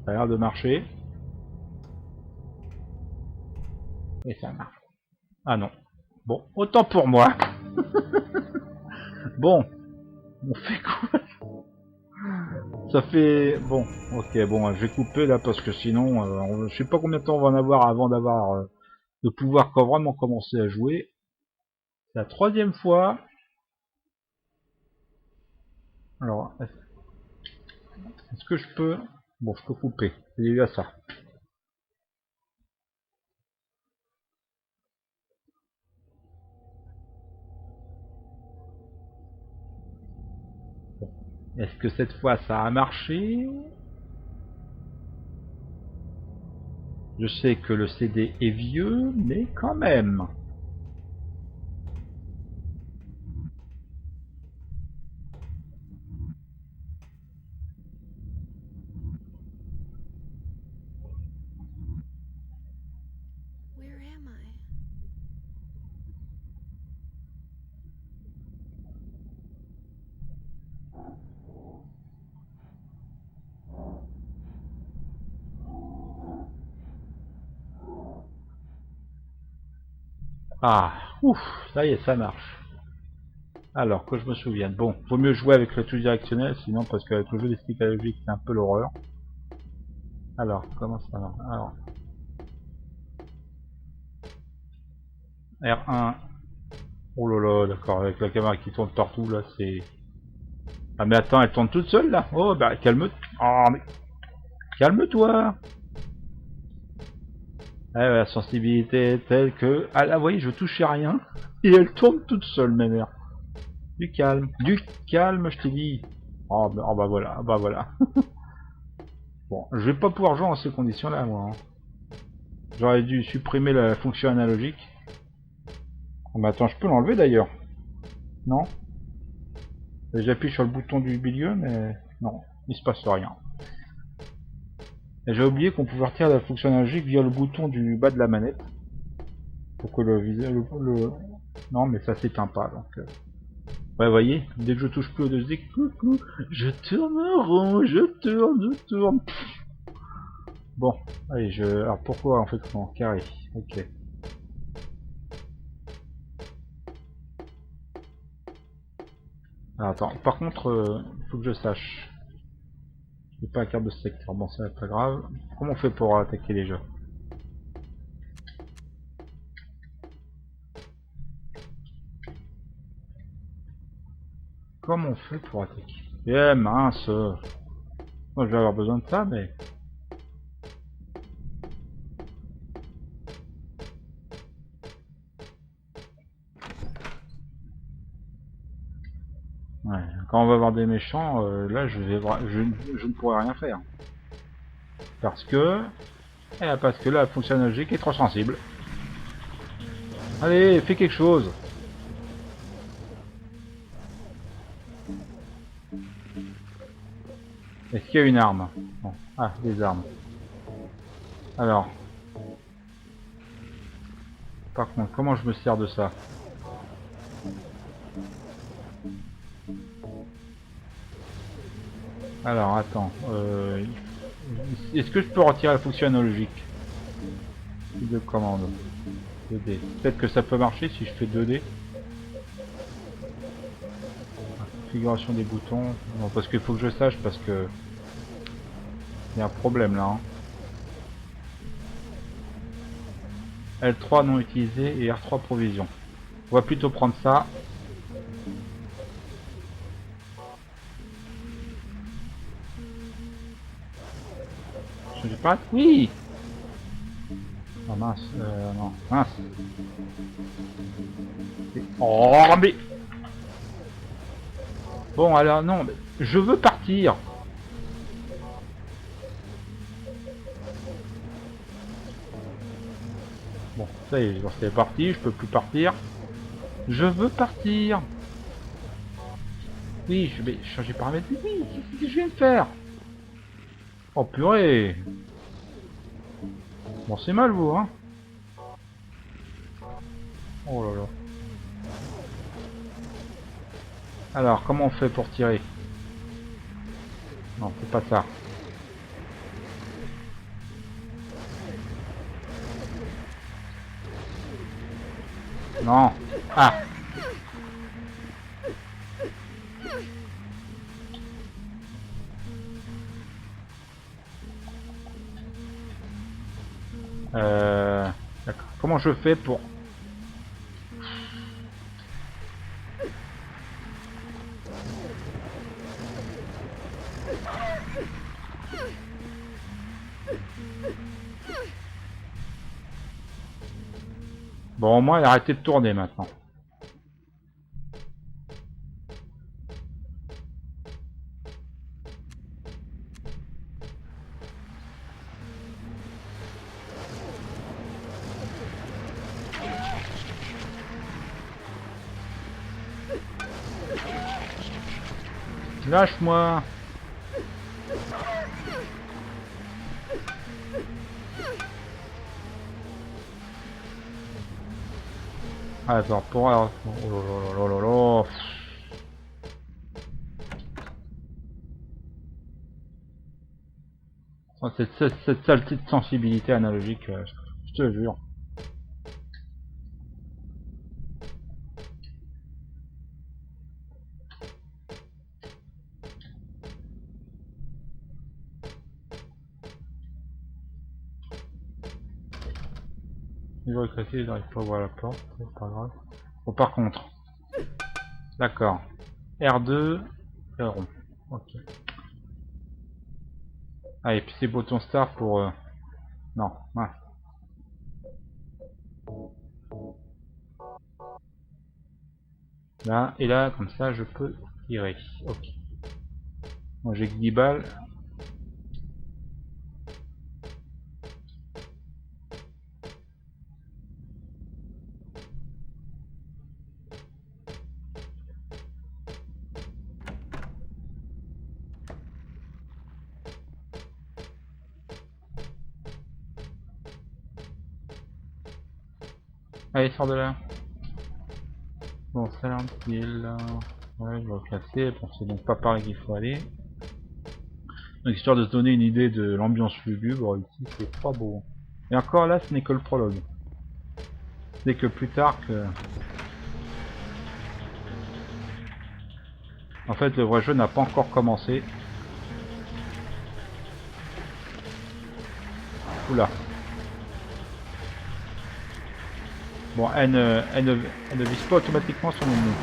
Ça a l'air de marcher. Et ça marche. Ah non. Bon, autant pour moi. Bon, on fait quoi? Ça fait... Bon, ok, bon, je vais couper là parce que sinon, je sais pas combien de temps on va en avoir avant d'avoir... de pouvoir vraiment commencer à jouer. C'est la troisième fois. Alors, est-ce que je peux... Bon, je peux couper. C'est déjà ça. Est-ce que cette fois ça a marché? Je sais que le CD est vieux, mais quand même. Where am I? Ah, ouf, ça y est, ça marche. Alors, que je me souvienne. Bon, vaut mieux jouer avec le tout directionnel, sinon parce qu'avec le jeu des sticks analogiques, c'est un peu l'horreur. Alors, comment ça marche? Alors, R1. Oh là là, d'accord, avec la caméra qui tourne partout, là, c'est... Ah mais attends, elle tourne toute seule, là. Oh, bah, calme... Oh, mais... Calme-toi. Ah, la sensibilité est telle que... Ah là, vous voyez, je touchais rien. Et elle tourne toute seule, ma mère. Du calme. Du calme, je t'ai dit. Oh bah voilà, bah voilà. Bon, je vais pas pouvoir jouer en ces conditions-là, moi. Hein. J'aurais dû supprimer la fonction analogique. Oh, mais attends, je peux l'enlever d'ailleurs. Non? J'appuie sur le bouton du milieu, mais non, il se passe rien. Et j'ai oublié qu'on pouvait retirer la fonction analogique via le bouton du bas de la manette. Pour que le... Non, mais ça s'éteint pas, donc... Ouais, vous voyez, dès que je touche plus au 2D, coucou, je tourne en rond, je tourne. Bon, allez, alors pourquoi en fait en carré? Ok. Alors, attends, par contre, faut que je sache. J'ai pas la carte de secteur, bon ça pas grave. Comment on fait pour attaquer les jeux? Comment on fait pour attaquer? Eh mince! Moi je vais avoir besoin de ça, mais... Ouais, quand on va avoir des méchants, là je ne pourrai rien faire. Parce que... parce que là la fonction analogique est trop sensible. Allez, fais quelque chose! Est-ce qu'il y a une arme? Bon. Ah, des armes. Alors... Par contre, comment je me sers de ça? Alors, attends. Est-ce que je peux retirer la fonction analogique de commande 2D. Peut-être que ça peut marcher si je fais 2D. Configuration des boutons. Non, parce qu'il faut que je sache, parce que... Il y a un problème là. Hein. L3 non utilisé et R3 provision. On va plutôt prendre ça. Je dis pas. Oui. Oh mince, non, mince. Oh mais. Bon alors non, mais je veux partir. Bon, ça y est, c'est parti, je peux plus partir. Je veux partir. Oui, je vais changer de paramètre. Oui, qu'est-ce que je viens de faire? Oh purée. Bon, c'est mal vous, hein. Oh là là. Alors, comment on fait pour tirer? Non, c'est pas ça. Non. Ah. D'accord. Comment je fais pour... Bon, au moins, elle a arrêté de tourner maintenant. Lâche-moi. Ah, attends, pour... Oh là là là là. Oh, cette saleté de sensibilité analogique, je te jure. Niveau éclaté, il n'arrive pas à ouvrir la porte, c'est pas grave. Bon, par contre, d'accord. R2, rond. Ok. Ah, et puis c'est bouton start pour... Non, mince. Là, et là, comme ça, je peux tirer. Ok. Moi, j'ai que 10 balles. Allez, sors de là. Bon, ça là, qui est là. Ouais, je vais le classer. Bon, c'est donc pas par là qu'il faut aller. Donc, histoire de se donner une idée de l'ambiance lugubre, ici, c'est pas beau. Et encore là, ce n'est que le prologue. C'est que plus tard que... En fait, le vrai jeu n'a pas encore commencé. Oula. Bon, elle ne vise pas automatiquement son ennemi.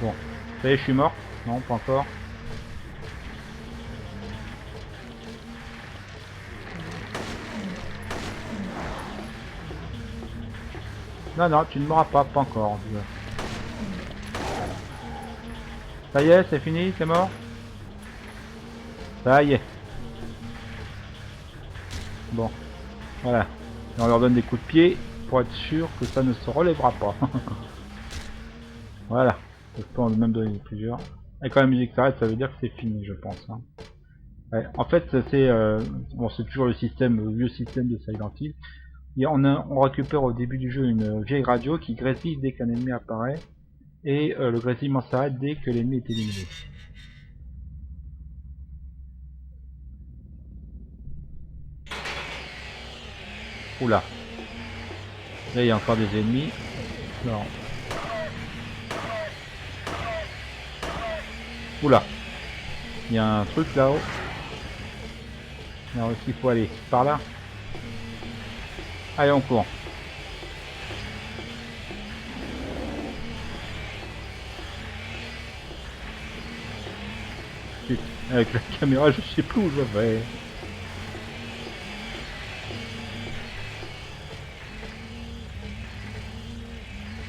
Bon, ça y est, je suis mort. Non, pas encore. Non, non, tu ne mourras pas, pas encore. Ça y est, c'est fini, c'est mort. Ça y est. Bon, voilà. Et on leur donne des coups de pied pour être sûr que ça ne se relèvera pas. Voilà. Je peux en même donner plusieurs. Et quand la musique s'arrête, ça veut dire que c'est fini, je pense. Hein. Ouais. En fait, c'est bon, c'est toujours le système, le vieux système de Silent Hill. Et on récupère au début du jeu une vieille radio qui grésille dès qu'un ennemi apparaît. Et le grésillement s'arrête dès que l'ennemi est éliminé. Oula. Là, il y a encore des ennemis. Non. Oula. Il y a un truc là-haut. Alors, est-ce qu'il faut aller par là? Allez, on court. Putain, avec la caméra, je sais plus où je vais.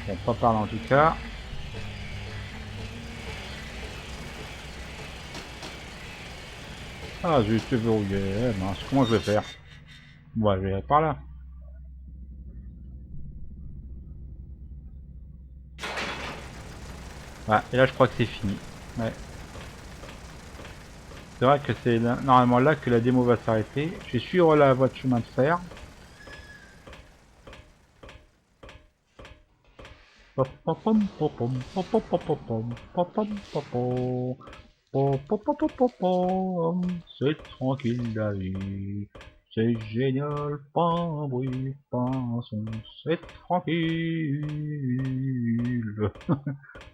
Bon, pas par là en tout cas. Ah, juste verrouillé. Mince, comment je vais faire? Bon, je vais aller par là. Ouais, et là, je crois que c'est fini. Ouais. C'est vrai que c'est normalement là que la démo va s'arrêter. Je vais suivre la voie de chemin de fer. C'est tranquille la vie. C'est génial, pas un bruit, pas un son. C'est tranquille.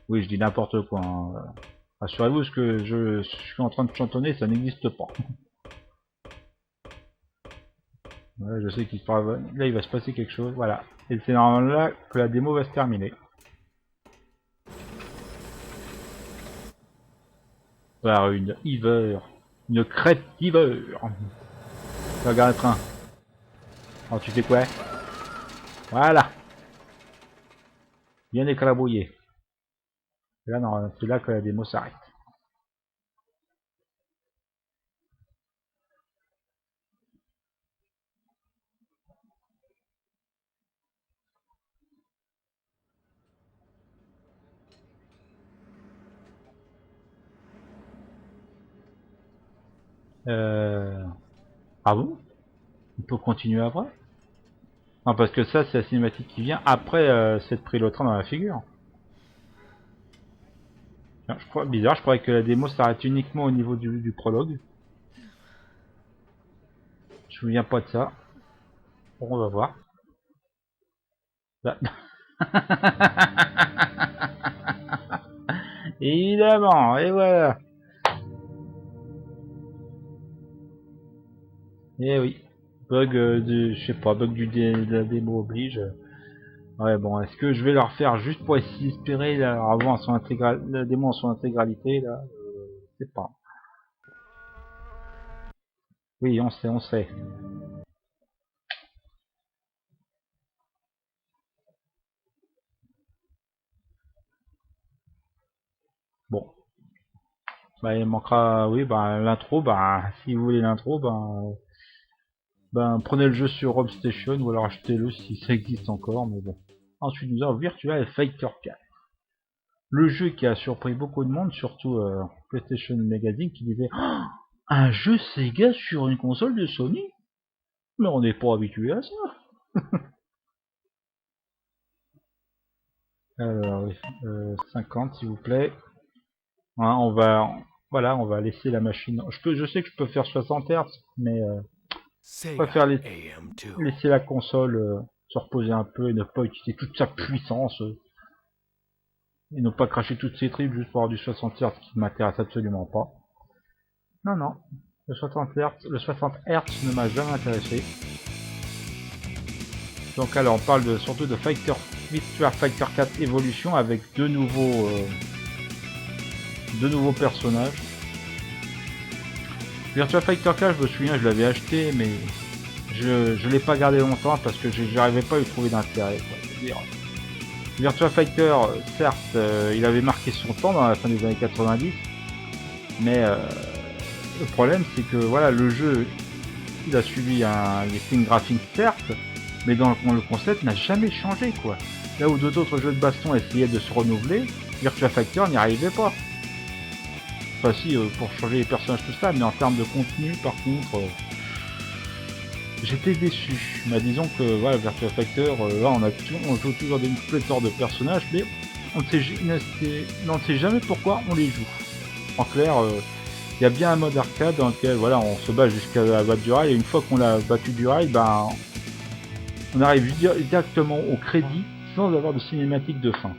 Oui, je dis n'importe quoi. Hein. Rassurez-vous, ce que je suis en train de chantonner, ça n'existe pas. Ouais, je sais qu'il là, il va se passer quelque chose. Voilà. Et c'est normalement là que la démo va se terminer. Par une hiver. Une crête d'hiver. Regarde le train. Alors tu fais quoi? Voilà. Bien écrabouillé. Et là, non, c'est là que la démo s'arrête. Ah bon? On peut continuer après? Non, parce que ça, c'est la cinématique qui vient après s'être pris le train dans la figure. Tiens, je crois, bizarre, je croyais que la démo s'arrête uniquement au niveau du prologue. Je me souviens pas de ça. Bon, on va voir. Là. Évidemment, et voilà. Et oui. Bug je sais pas, bug de la démo oblige. Ouais, bon, est-ce que je vais leur faire juste pour espérer avoir son la démo en son intégralité, là? Je sais pas. Oui, on sait, on sait. Bon. Bah, il manquera, oui, bah, l'intro, bah, si vous voulez l'intro, ben, prenez le jeu sur Robstation ou alors achetez-le si ça existe encore, mais bon. Ensuite, nous avons Virtua Fighter 4. Le jeu qui a surpris beaucoup de monde, surtout PlayStation Magazine, qui disait oh, un jeu Sega sur une console de Sony? Mais on n'est pas habitué à ça. Alors, 50 s'il vous plaît. Hein, voilà, on va laisser la machine. Je sais que je peux faire 60 Hz, mais je préfère laisser la console se reposer un peu et ne pas utiliser toute sa puissance et ne pas cracher toutes ses tripes juste pour avoir du 60 Hz qui m'intéresse absolument pas. Non, non, le 60 Hz ne m'a jamais intéressé. Donc alors on parle surtout de Virtua Fighter 4 Evolution avec deux nouveaux personnages. Virtua Fighter 4, je me souviens, je l'avais acheté, mais je l'ai pas gardé longtemps parce que j'arrivais pas à y trouver d'intérêt. Virtua Fighter, certes, il avait marqué son temps dans la fin des années 90, mais le problème c'est que voilà, le jeu, il a suivi les signes graphiques certes, mais dans le concept n'a jamais changé quoi. Là où d'autres autres jeux de baston essayaient de se renouveler, Virtua Fighter n'y arrivait pas. Enfin si, pour changer les personnages tout ça, mais en termes de contenu par contre, j'étais déçu. Mais disons que voilà, Virtua Fighter, là on joue toujours des pléthores de personnages, mais on ne sait jamais pourquoi on les joue. En clair, il y a bien un mode arcade dans lequel voilà, on se bat jusqu'à battre du rail, et une fois qu'on a battu du rail, ben on arrive directement au crédit sans avoir de cinématique de fin.